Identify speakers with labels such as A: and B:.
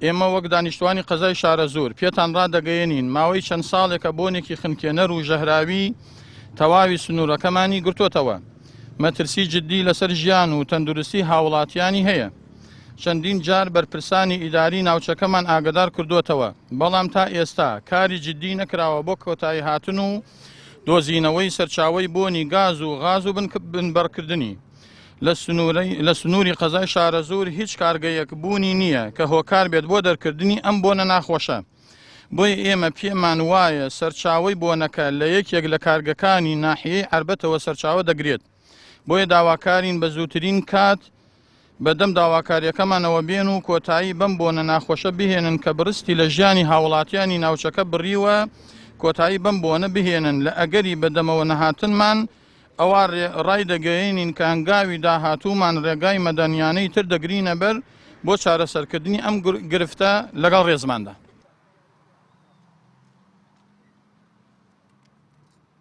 A: ئێمە وەک دانیشتوانی قەزای شارە زۆر پێتان ڕادەگەیەنین ماوەی چەند ساڵێکە بۆنێکی خنکێنەر و ژەهراوی تەواوی سنوورەکەمانی گرتوتەوە. مەترسی جددی لەسەر ژیان و تەندروستی هاوڵاتیانی هەیە. چەندین جار بەرپرسانی ئیداری ناوچەکەمان ئاگدار کردوتەوە، بەڵام تا ئێستا کاری جددی نەکراوە بۆ کۆتایی هاتن و دۆزینەوەی سەرچاوەی بۆنی گاز و غاز و بنبەرکردنی. لە سنووری قەزای شارە زۆر هیچ کارگەیەک بوونی نییە کە هۆکار بێت بۆ دەرکردنی ئەم بۆنە ناخۆشە. بۆیە ئێمە پێمان وایە سەرچاوەی بۆنەکە لە یەکێک لە کارگەکانی ناحیەی عەربەتەوە سەرچاوە دەگرێت. بۆیە داواکارین بە زووترین کات بەدەم داواکاریەکەمانەوە بێن و کۆتایی بەم بۆنە ناخۆشە بهێنن کە بڕستی لە ژیانی هاوڵاتیانی ناوچەکە بڕیوە، کۆتایی بەم بۆنە بهێنن لە ئەگەری بەدەمەوە نەهاتنمان ئەوە ڕای دەگەیەنین کە هەنگاوی داهاتوومان ڕێگای مەدەنیانەی تر دەگرینە بەر بۆ چارەسەرکردنی ئەم گرفتە لەگەڵ ڕێزماندا.